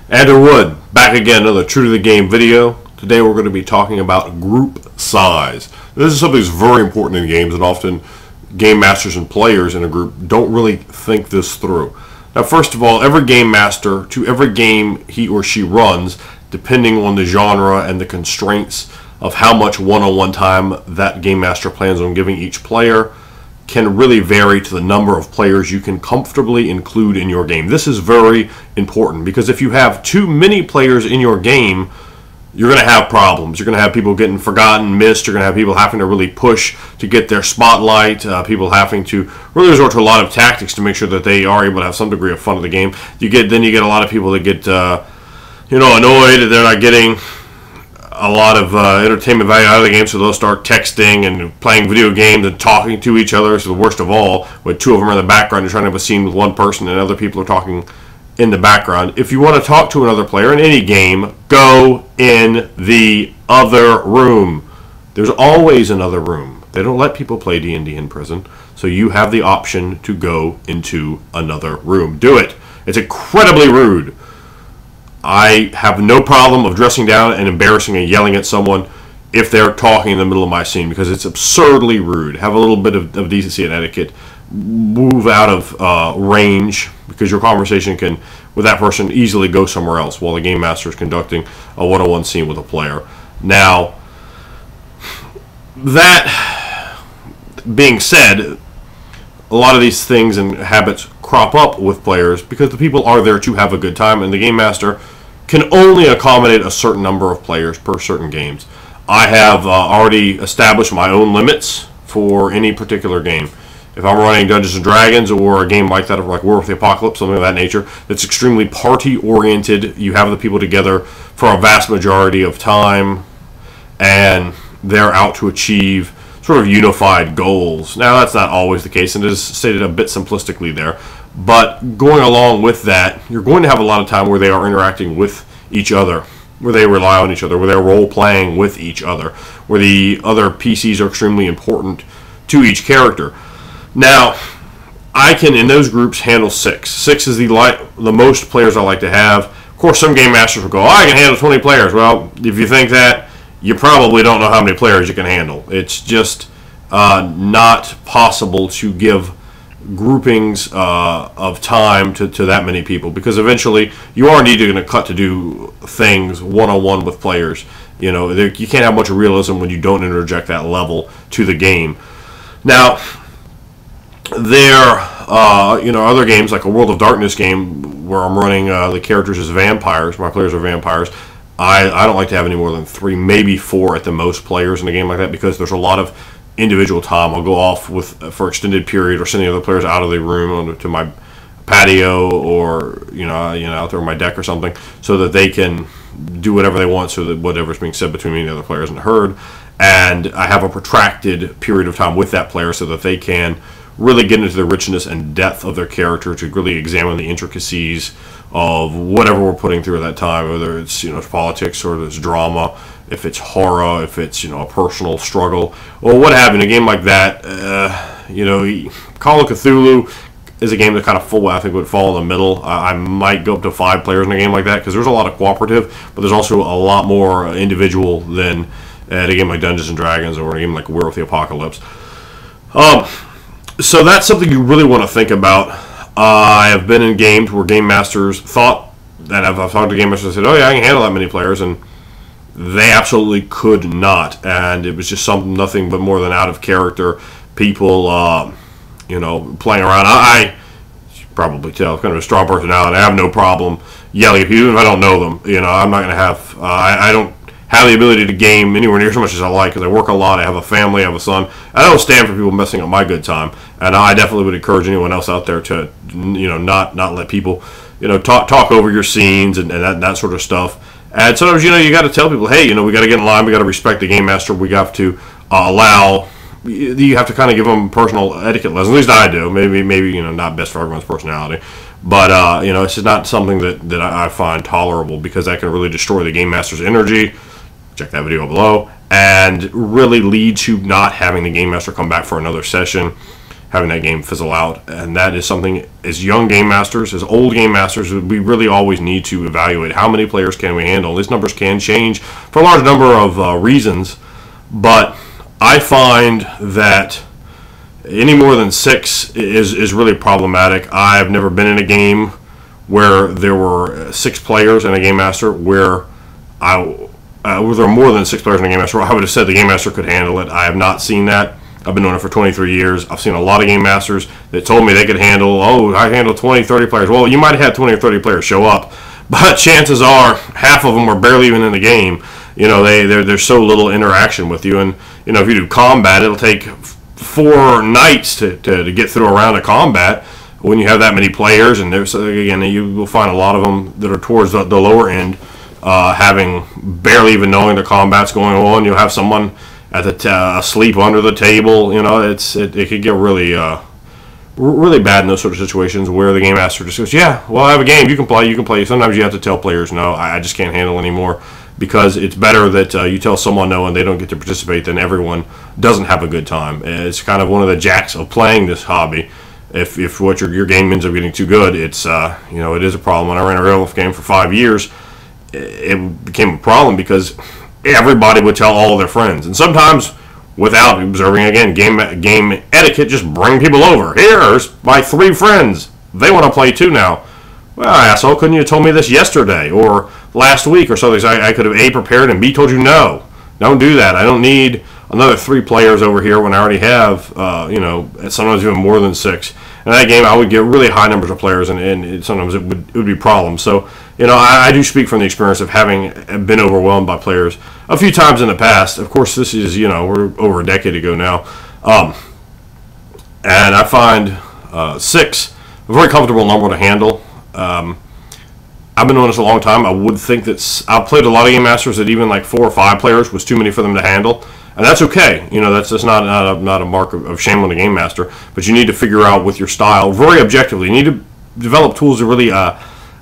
Andrew Wood, back again, another True to the Game video. Today we're going to be talking about group size. This is something that's very important in games, and often game masters and players in a group don't really think this through. Now, first of all, every game master, to every game he or she runs, depending on the genre and the constraints of how much one-on-one time that game master plans on giving each player, can really vary to the number of players you can comfortably include in your game. This is very important because if you have too many players in your game, you're going to have problems. You're going to have people getting forgotten, missed. You're going to have people having to really push to get their spotlight. People having to really resort to a lot of tactics to make sure that they are able to have some degree of fun of the game. Then you get a lot of people that get annoyed that they're not getting a lot of entertainment value out of the game, so they'll start texting and playing video games and talking to each other. So the worst of all, with two of them are in the background, you're trying to have a scene with one person and other people are talking in the background. If you want to talk to another player in any game, go in the other room. There's always another room. They don't let people play D&D in prison, so you have the option to go into another room. Do it. It's incredibly rude. I have no problem of dressing down and embarrassing and yelling at someone if they're talking in the middle of my scene because it's absurdly rude. Have a little bit of decency and etiquette. Move out of range because your conversation can, with that person, easily go somewhere else while the game master is conducting a one-on-one scene with a player. Now, that being said, a lot of these things and habits crop up with players because the people are there to have a good time, and the game master can only accommodate a certain number of players per certain games. I have already established my own limits for any particular game. If I'm running Dungeons & Dragons or a game like that, like War of the Apocalypse, something of that nature, that's extremely party-oriented, you have the people together for a vast majority of time, and they're out to achieve sort of unified goals. Now, that's not always the case, and it is stated a bit simplistically there. But going along with that, you're going to have a lot of time where they are interacting with each other, where they rely on each other, where they're role-playing with each other, where the other PCs are extremely important to each character. Now, I can, in those groups, handle 6. 6 is the most players I like to have. Of course, some game masters will go, I can handle 20 players. Well, if you think that, you probably don't know how many players you can handle. It's just not possible to give groupings of time to that many people because eventually you are indeed going to cut to do things one-on-one with players. You know, you can't have much realism when you don't interject that level to the game. Now, there other games like a World of Darkness game where I'm running the characters as vampires. My players are vampires. I don't like to have any more than 3, maybe 4 at the most players in a game like that because there's a lot of individual time. I'll go off for extended period or sending other players out of the room to my patio or out there on my deck or something so that they can do whatever they want so that whatever's being said between me and the other players isn't heard. And I have a protracted period of time with that player so that they can really get into the richness and depth of their character to really examine the intricacies of whatever we're putting through at that time, whether it's politics or it's drama, if it's horror, if it's a personal struggle or what have you. In a game like that, Call of Cthulhu is a game that kind of I think would fall in the middle. I might go up to 5 players in a game like that because there's a lot of cooperative, but there's also a lot more individual than at a game like Dungeons & Dragons or a game like War of the Apocalypse. So that's something you really want to think about. I have been in games where game masters thought that I've talked to game masters and said, oh yeah, I can handle that many players, and they absolutely could not, and it was just nothing but more than out of character. People, playing around. I you probably tell, kind of a strong personality. I have no problem yelling at people even if I don't know them. I'm not going to have. I don't have the ability to game anywhere near so much as I like because I work a lot. I have a family. I have a son. I don't stand for people messing up my good time, and I definitely would encourage anyone else out there to, not let people, talk over your scenes and that sort of stuff. And sometimes, you got to tell people, hey, we got to get in line. We got to respect the game master. We have to allow. You have to kind of give them personal etiquette lessons. At least I do. Maybe not best for everyone's personality, but it's just not something that I find tolerable because that can really destroy the game master's energy. Check that video below, and really lead to not having the game master come back for another session. having that game fizzle out. And that is something, as young game masters, as old game masters, we really always need to evaluate how many players can we handle. These numbers can change for a large number of reasons, but I find that any more than 6 is really problematic. I've never been in a game where there were 6 players and a game master where there were more than 6 players in a game master. I would have said the game master could handle it. I have not seen that. I've been doing it for 23 years. I've seen a lot of game masters that told me they could handle, I handle 20, 30 players. Well, you might have had 20 or 30 players show up, but chances are half of them are barely even in the game. There's so little interaction with you. And, if you do combat, it'll take 4 nights to get through a round of combat when you have that many players. And again, you will find a lot of them that are towards the lower end, having barely even knowing the combat's going on. You'll have someone at asleep under the table. It could get really really bad in those sort of situations where the game master just goes, yeah, well, I have a game, you can play. Sometimes you have to tell players, no, I just can't handle anymore, because it's better that you tell someone no and they don't get to participate than everyone doesn't have a good time. It's kind of one of the jacks of playing this hobby. If what your game ends up getting too good, it's it is a problem. When I ran a real life game for 5 years, it became a problem because everybody would tell all of their friends, and sometimes without observing, again, game etiquette, just bring people over. Here's my 3 friends. They want to play too now. Well, asshole, couldn't you have told me this yesterday or last week or something? So I could have A, prepared, and B, told you no. Don't do that. I don't need another 3 players over here when I already have, sometimes even more than 6. In that game, I would get really high numbers of players, and sometimes it would be problems. So, I do speak from the experience of having been overwhelmed by players a few times in the past. Of course, this is, we're over a decade ago now. And I find 6 a very comfortable number to handle. I've been doing this a long time. I would think that I've played a lot of game masters that even like 4 or 5 players was too many for them to handle. And that's okay. That's not a mark of shame on the game master. But you need to figure out with your style very objectively. You need to develop tools to really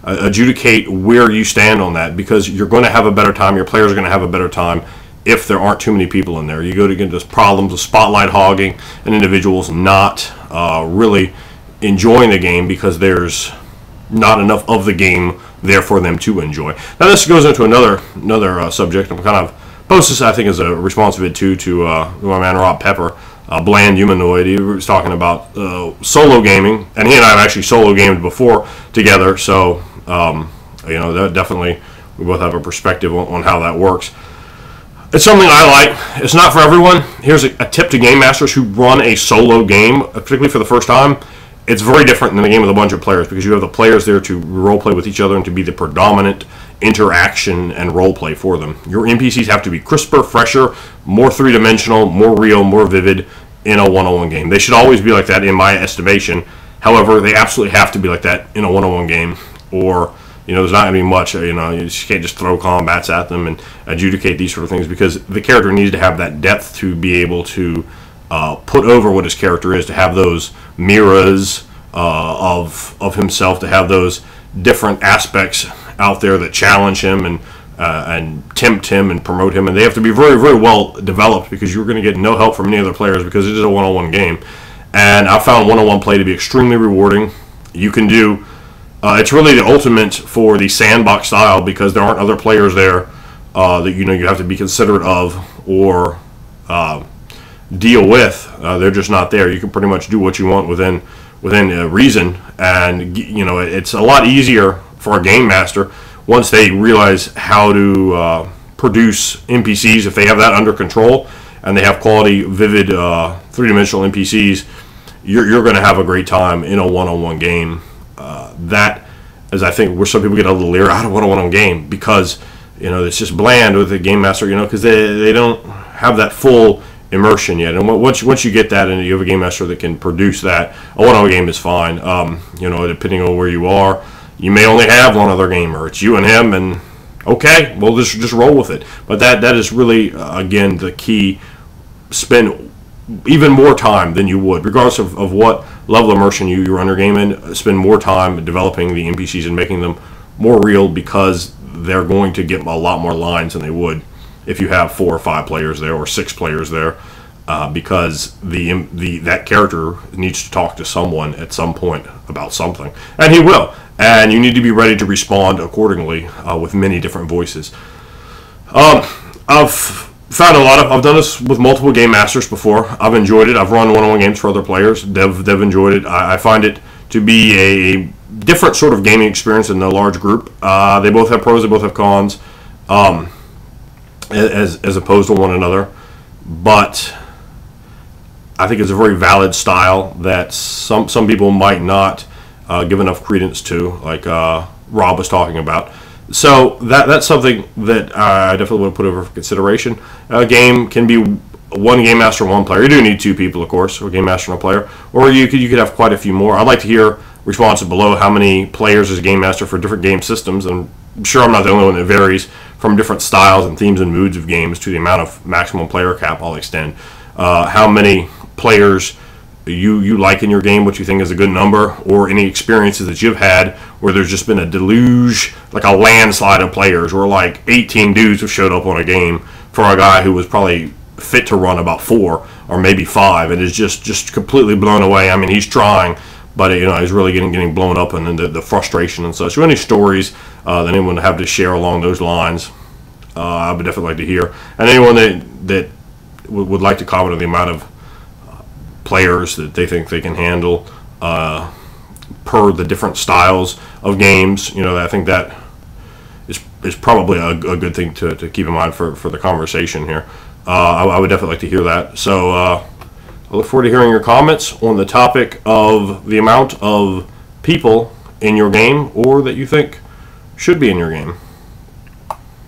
adjudicate where you stand on that, because you're going to have a better time. Your players are going to have a better time if there aren't too many people in there. You go to get into problems of spotlight hogging and individuals not really enjoying the game because there's not enough of the game there for them to enjoy. Now this goes into another subject. I'm kind of post this, I think, as a response vid to my man Rob Pepper, Bland Humanoid. He was talking about solo gaming, and he and I have actually solo gamed before together. So that definitely, we both have a perspective on how that works. It's something I like. It's not for everyone. Here's a tip to game masters who run a solo game, particularly for the first time. It's very different than a game with a bunch of players, because you have the players there to role play with each other and to be the predominant interaction and role play for them. Your NPCs have to be crisper, fresher, more three-dimensional, more real, more vivid in a one-on-one game. They should always be like that in my estimation. However, they absolutely have to be like that in a one-on-one game, or there's not going to be much. You just can't just throw combats at them and adjudicate these sort of things, because the character needs to have that depth to be able to put over what his character is, to have those mirrors of himself, to have those different aspects out there that challenge him and tempt him and promote him, and they have to be very, very well developed, because you're going to get no help from any other players, because it is a one-on-one game. And I found one-on-one play to be extremely rewarding. You can do it's really the ultimate for the sandbox style, because there aren't other players there that you have to be considerate of or deal with. They're just not there. You can pretty much do what you want within reason, and it's a lot easier for a game master once they realize how to produce NPCs. If they have that under control and they have quality, vivid, three-dimensional NPCs, you're going to have a great time in a one-on-one game. That is, I think, where some people get a little leery out of one-on-one game, because it's just bland with the game master, because they don't have that full immersion yet. And once you get that, and you have a game master that can produce that, a one-on-one game is fine. Depending on where you are, you may only have one other gamer. It's you and him, and okay, well, just roll with it. But that is really again the key. Spend even more time than you would, regardless of what level of immersion you run your game in. Spend more time developing the NPCs and making them more real, because they're going to get a lot more lines than they would if you have 4 or 5 players there, or 6 players there. because that character needs to talk to someone at some point about something, and he will. And you need to be ready to respond accordingly with many different voices. I've found I've done this with multiple game masters before. I've enjoyed it. I've run one-on-one games for other players. They've enjoyed it. I find it to be a different sort of gaming experience in a large group. They both have pros, they both have cons, as opposed to one another. But I think it's a very valid style that some people might not give enough credence to, like Rob was talking about. So that's something that I definitely would put over for consideration. A game can be one game master, one player. You do need two people, of course, or a game master and a player, or you could have quite a few more. I'd like to hear responses below. How many players is a game master for different game systems? And I'm sure I'm not the only one. That varies from different styles and themes and moods of games to the amount of maximum player cap I'll extend. How many players you like in your game, what you think is a good number, or any experiences that you've had where there's just been a deluge, like a landslide of players, where like 18 dudes have showed up on a game for a guy who was probably fit to run about 4 or maybe 5, and is just completely blown away. I mean, he's trying, but he's really getting blown up, and then the frustration and such. So any stories that anyone would have to share along those lines, I would definitely like to hear. And anyone that would like to comment on the amount of players that they think they can handle per the different styles of games, I think that is probably a good thing to keep in mind for the conversation here. I would definitely like to hear that. So I look forward to hearing your comments on the topic of the amount of people in your game or that you think should be in your game.